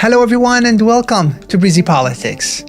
Hello everyone and welcome to Breezy Politics.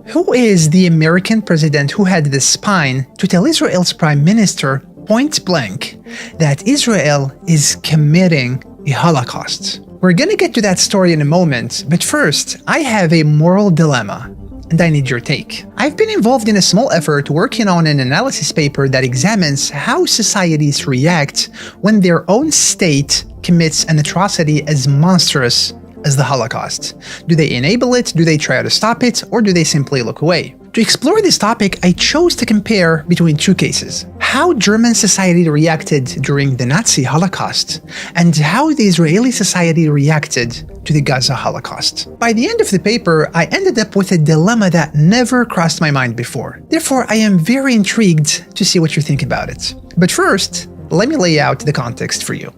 Who is the American president who had the spine to tell Israel's prime minister point blank that Israel is committing a Holocaust? We're gonna get to that story in a moment, but first, I have a moral dilemma, and I need your take. I've been involved in a small effort working on an analysis paper that examines how societies react when their own state commits an atrocity as monstrous as the Holocaust. Do they enable it, do they try to stop it, or do they simply look away? To explore this topic, I chose to compare between two cases: how German society reacted during the Nazi Holocaust, and how the Israeli society reacted to the Gaza Holocaust. By the end of the paper, I ended up with a dilemma that never crossed my mind before. Therefore, I am very intrigued to see what you think about it. But first, let me lay out the context for you.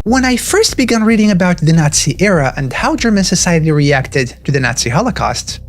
When I first began reading about the Nazi era and how German society reacted to the Nazi Holocaust,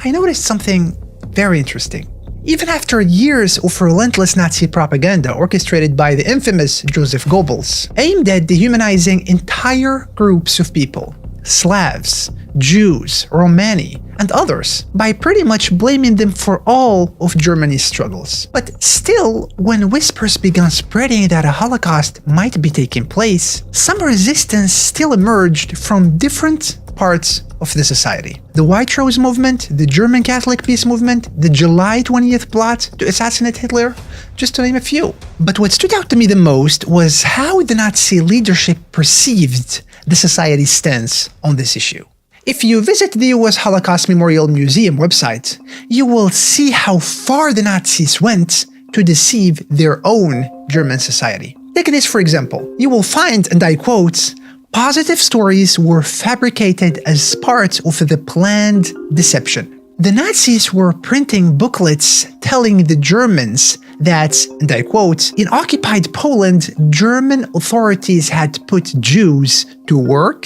I noticed something very interesting. Even after years of relentless Nazi propaganda orchestrated by the infamous Joseph Goebbels, aimed at dehumanizing entire groups of people, Slavs, Jews, Romani, and others, by pretty much blaming them for all of Germany's struggles. But still, when whispers began spreading that a Holocaust might be taking place, some resistance still emerged from different parts of the society. The White Rose movement, the German Catholic Peace movement, the July 20th plot to assassinate Hitler, just to name a few. But what stood out to me the most was how the Nazi leadership perceived the society's stance on this issue. If you visit the US Holocaust Memorial Museum website, you will see how far the Nazis went to deceive their own German society. Take this for example. You will find, and I quote, "Positive stories were fabricated as part of the planned deception." The Nazis were printing booklets telling the Germans that, and I quote, "In occupied Poland, German authorities had put Jews to work,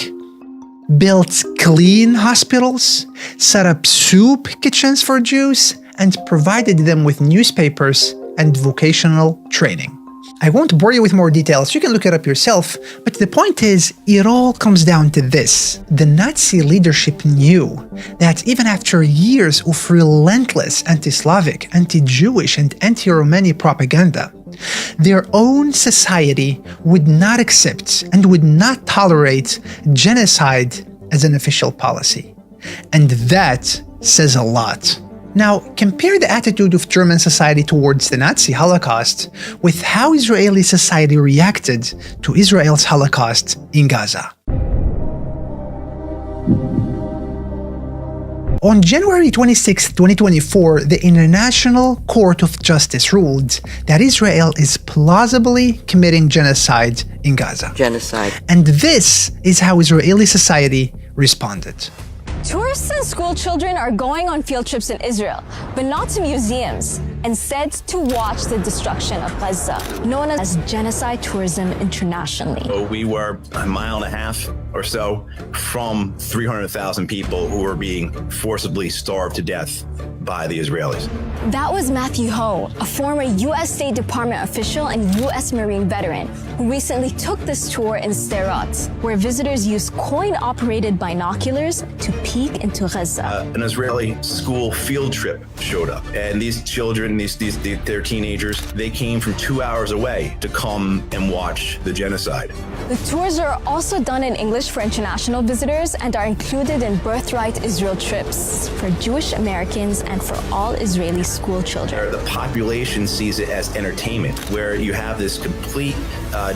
built clean hospitals, set up soup kitchens for Jews, and provided them with newspapers and vocational training." I won't bore you with more details, you can look it up yourself, but the point is, it all comes down to this. The Nazi leadership knew that even after years of relentless anti-Slavic, anti-Jewish, and anti-Romani propaganda, their own society would not accept and would not tolerate genocide as an official policy. And that says a lot. Now, compare the attitude of German society towards the Nazi Holocaust with how Israeli society reacted to Israel's Holocaust in Gaza. On January 26, 2024, the International Court of Justice ruled that Israel is plausibly committing genocide in Gaza. Genocide. And this is how Israeli society responded. Tourists and school children are going on field trips in Israel, but not to museums, instead to watch the destruction of Gaza, known as genocide tourism internationally. So we were a mile and a half or so from 300,000 people who were being forcibly starved to death by the Israelis. That was Matthew Ho, a former U.S. State Department official and U.S. Marine veteran, who recently took this tour in Sderot, where visitors use coin-operated binoculars to peek into Gaza. An Israeli school field trip showed up, and these children, they're teenagers, they came from 2 hours away to come and watch the genocide. The tours are also done in English for international visitors and are included in Birthright Israel trips for Jewish Americans and for all Israeli school children. The population sees it as entertainment, where you have this complete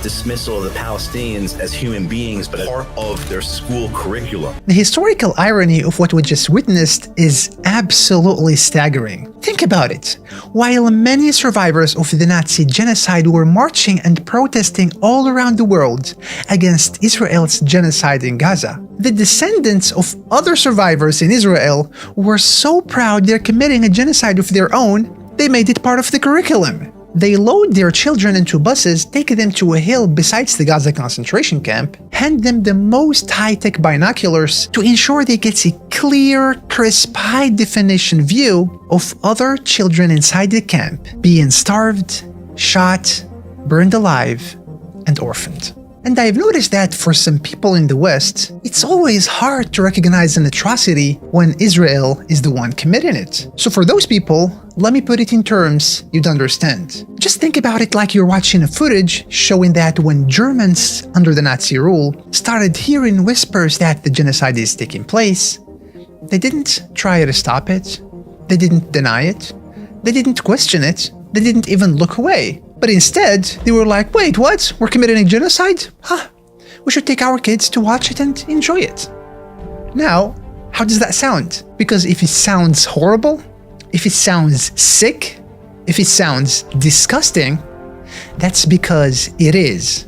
dismissal of the Palestinians as human beings, but as part of their school curriculum. The historical irony of what we just witnessed is absolutely staggering. Think about it. While many survivors of the Nazi genocide were marching and protesting all around the world against Israel's genocide in Gaza, the descendants of other survivors in Israel were so proud they're committing a genocide of their own, they made it part of the curriculum. They load their children into buses, take them to a hill besides the Gaza concentration camp, hand them the most high-tech binoculars to ensure they get a clear, crisp, high-definition view of other children inside the camp being starved, shot, burned alive, and orphaned. And I've noticed that for some people in the West, it's always hard to recognize an atrocity when Israel is the one committing it. So for those people, let me put it in terms you'd understand. Just think about it like you're watching a footage showing that when Germans under the Nazi rule started hearing whispers that the genocide is taking place, they didn't try to stop it, they didn't deny it, they didn't question it, they didn't even look away. But instead, they were like, wait, what? We're committing a genocide? Huh. We should take our kids to watch it and enjoy it. Now, how does that sound? Because if it sounds horrible, if it sounds sick, if it sounds disgusting, that's because it is,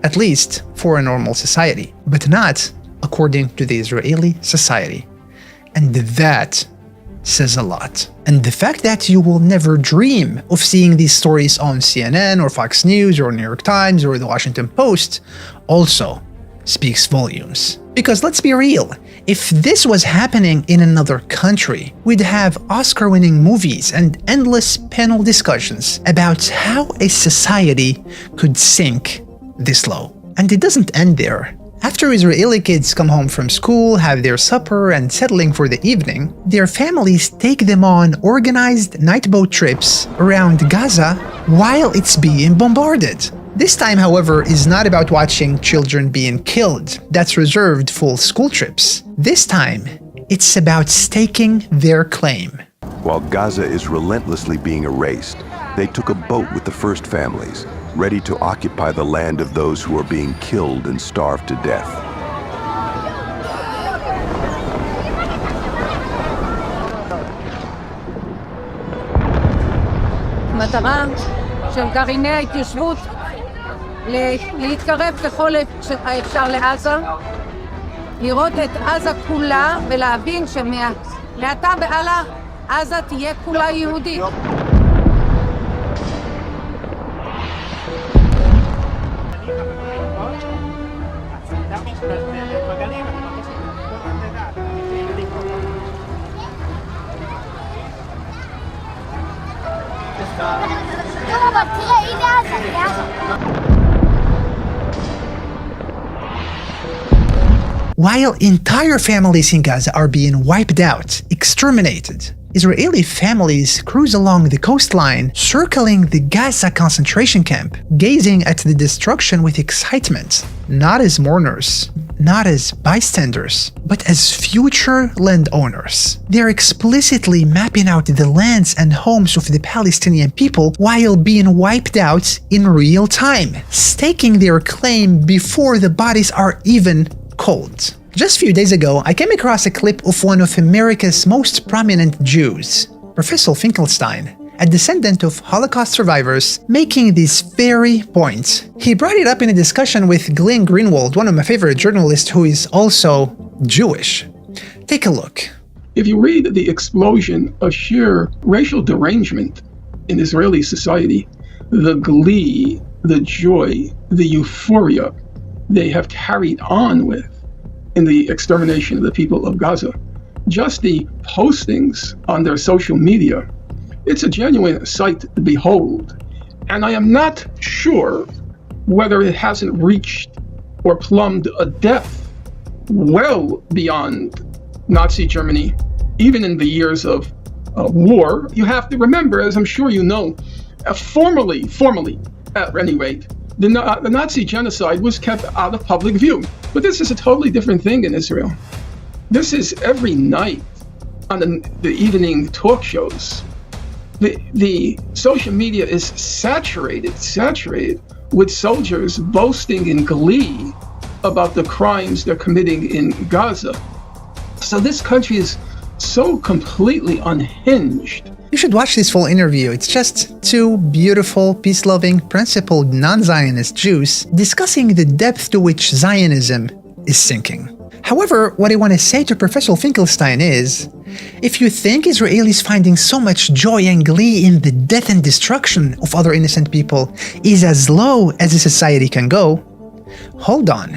at least for a normal society, but not according to the Israeli society. And that says a lot. And the fact that you will never dream of seeing these stories on CNN or Fox News or New York Times or the Washington Post also speaks volumes. Because let's be real, if this was happening in another country, we'd have Oscar-winning movies and endless panel discussions about how a society could sink this low. And it doesn't end there. After Israeli kids come home from school, have their supper, and settling for the evening, their families take them on organized night boat trips around Gaza while it's being bombarded. This time, however, is not about watching children being killed. That's reserved for school trips. This time, it's about staking their claim. While Gaza is relentlessly being erased, they took a boat with the first families, ready to occupy the land of those who are being killed and starved to death. המטרה של גרעיני ההתיישבות להתקרב ככל האפשר לעזה, לראות את עזה כולה ולהבין שמעתה והלאה עזה תהיה כולה יהודית. While entire families in Gaza are being wiped out, exterminated, Israeli families cruise along the coastline, circling the Gaza concentration camp, gazing at the destruction with excitement, not as mourners, not as bystanders, but as future landowners. They're explicitly mapping out the lands and homes of the Palestinian people while being wiped out in real time, staking their claim before the bodies are even cold. Just a few days ago, I came across a clip of one of America's most prominent Jews, Professor Finkelstein, a descendant of Holocaust survivors, making this very point. He brought it up in a discussion with Glenn Greenwald, one of my favorite journalists who is also Jewish. Take a look. If you read the explosion of sheer racial derangement in Israeli society, the glee, the joy, the euphoria they have carried on with in the extermination of the people of Gaza, just the postings on their social media, it's a genuine sight to behold. And I am not sure whether it hasn't reached or plumbed a depth well beyond Nazi Germany, even in the years of war. You have to remember, as I'm sure you know, formally, at any rate, the Nazi genocide was kept out of public view. But this is a totally different thing in Israel. This is every night on the evening talk shows. The social media is saturated with soldiers boasting in glee about the crimes they're committing in Gaza. So this country is so completely unhinged. You should watch this full interview. It's just two beautiful, peace-loving, principled, non-Zionist Jews discussing the depth to which Zionism is sinking. However, what I want to say to Professor Finkelstein is, if you think Israelis finding so much joy and glee in the death and destruction of other innocent people is as low as a society can go, hold on.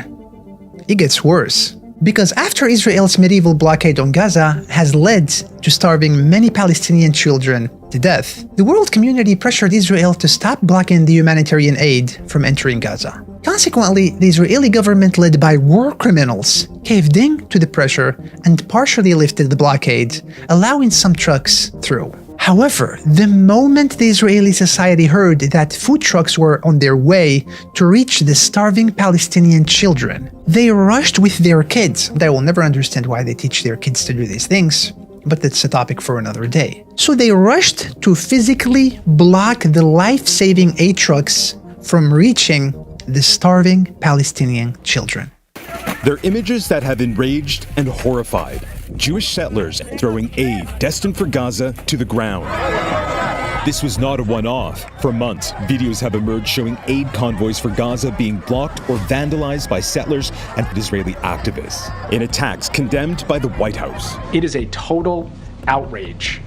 It gets worse. Because after Israel's medieval blockade on Gaza has led to starving many Palestinian children to death, the world community pressured Israel to stop blocking the humanitarian aid from entering Gaza. Consequently, the Israeli government, led by war criminals, caved in to the pressure and partially lifted the blockade, allowing some trucks through. However, the moment the Israeli society heard that food trucks were on their way to reach the starving Palestinian children, they rushed with their kids. They will never understand why they teach their kids to do these things, but that's a topic for another day. So they rushed to physically block the life-saving aid trucks from reaching the starving Palestinian children. They're images that have enraged and horrified Jewish settlers throwing aid destined for Gaza to the ground. This was not a one-off. For months, videos have emerged showing aid convoys for Gaza being blocked or vandalized by settlers and Israeli activists in attacks condemned by the White House. It is a total outrage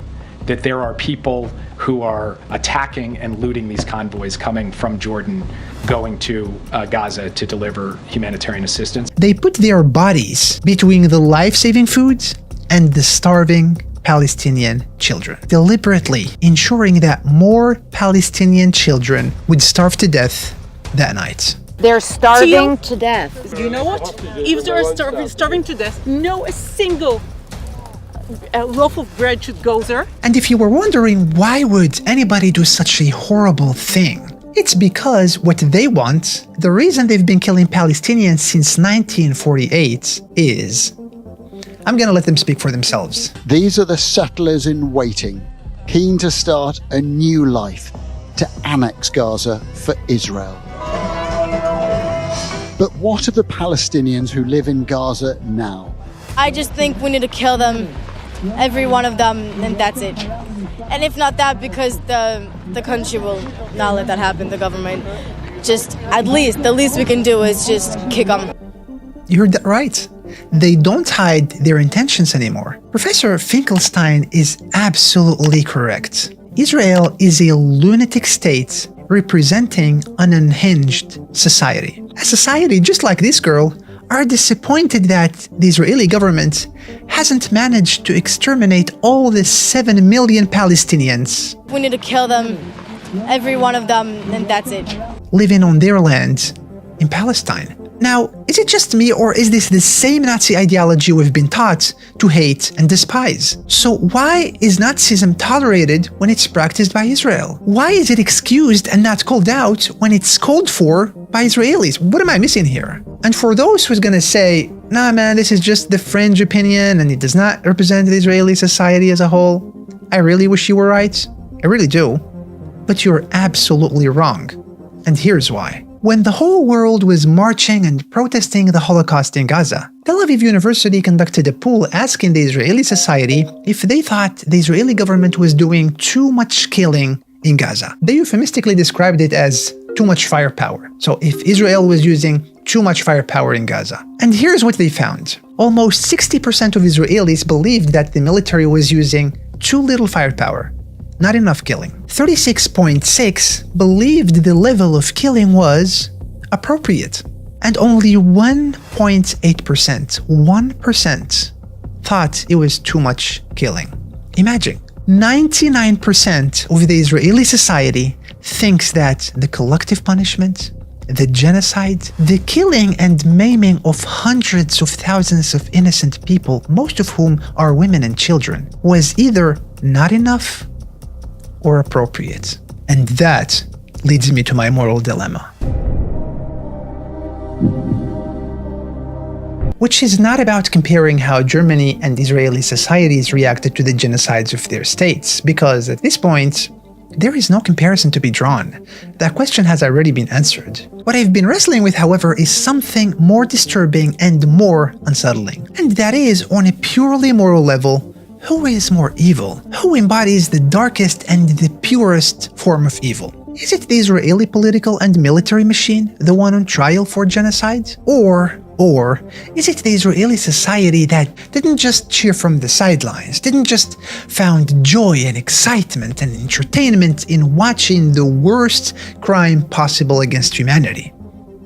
that there are people who are attacking and looting these convoys coming from Jordan, going to Gaza to deliver humanitarian assistance. They put their bodies between the life-saving foods and the starving Palestinian children, deliberately ensuring that more Palestinian children would starve to death that night. They're starving to death. You know what? If they're starving to death, no a single loaf of bread should go there. And if you were wondering why would anybody do such a horrible thing, it's because what they want, the reason they've been killing Palestinians since 1948 is... I'm gonna let them speak for themselves. These are the settlers in waiting, keen to start a new life, to annex Gaza for Israel. But what of the Palestinians who live in Gaza now? I just think we need to kill them, every one of them, and that's it. And if not that, because the country will not let that happen, the government. Just, the least we can do is just kick them. You heard that right. They don't hide their intentions anymore. Professor Finkelstein is absolutely correct. Israel is a lunatic state representing an unhinged society. A society just like this girl are disappointed that the Israeli government hasn't managed to exterminate all the 7 million Palestinians. We need to kill them, every one of them, and that's it. Living on their land in Palestine. Now, is it just me, or is this the same Nazi ideology we've been taught to hate and despise? So why is Nazism tolerated when it's practiced by Israel? Why is it excused and not called out when it's called for by Israelis? What am I missing here? And for those who's gonna say, nah man, this is just the fringe opinion and it does not represent the Israeli society as a whole, I really wish you were right. I really do. But you're absolutely wrong. And here's why. When the whole world was marching and protesting the Holocaust in Gaza, Tel Aviv University conducted a poll asking the Israeli society if they thought the Israeli government was doing too much killing in Gaza. They euphemistically described it as too much firepower. So if Israel was using too much firepower in Gaza. And here's what they found. Almost 60% of Israelis believed that the military was using too little firepower. Not enough killing. 36.6% believed the level of killing was appropriate. And only 1% thought it was too much killing. Imagine, 99% of the Israeli society thinks that the collective punishment, the genocide, the killing and maiming of hundreds of thousands of innocent people, most of whom are women and children, was either not enough or appropriate. And that leads me to my moral dilemma. Which is not about comparing how Germany and Israeli societies reacted to the genocides of their states, because at this point, there is no comparison to be drawn. That question has already been answered. What I've been wrestling with, however, is something more disturbing and more unsettling. And that is, on a purely moral level, who is more evil? Who embodies the darkest and the purest form of evil? Is it the Israeli political and military machine, the one on trial for genocide? Or is it the Israeli society that didn't just cheer from the sidelines, didn't just found joy and excitement and entertainment in watching the worst crime possible against humanity?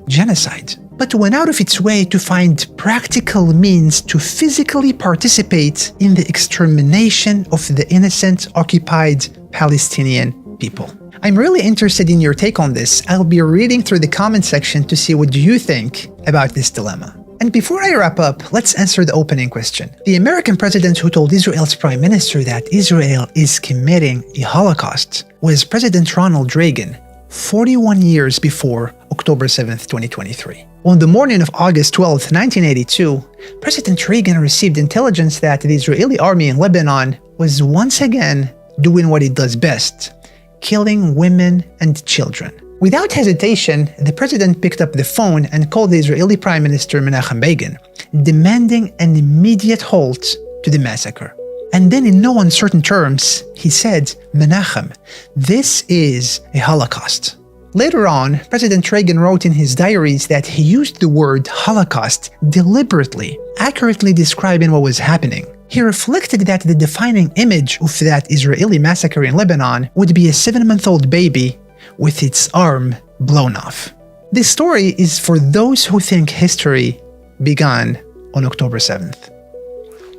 Genocide. But went out of its way to find practical means to physically participate in the extermination of the innocent occupied Palestinian people. I'm really interested in your take on this. I'll be reading through the comment section to see what you think about this dilemma. And before I wrap up, let's answer the opening question. The American president who told Israel's prime minister that Israel is committing a Holocaust was President Ronald Reagan, 41 years before October 7, 2023. On the morning of August 12, 1982, President Reagan received intelligence that the Israeli army in Lebanon was once again doing what it does best, killing women and children. Without hesitation, the president picked up the phone and called the Israeli Prime Minister Menachem Begin, demanding an immediate halt to the massacre. And then in no uncertain terms, he said, "Menachem, this is a Holocaust." Later on, President Reagan wrote in his diaries that he used the word Holocaust deliberately, accurately describing what was happening. He reflected that the defining image of that Israeli massacre in Lebanon would be a 7-month-old baby with its arm blown off. This story is for those who think history began on October 7th.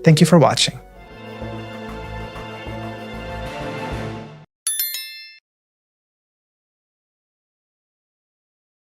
Thank you for watching.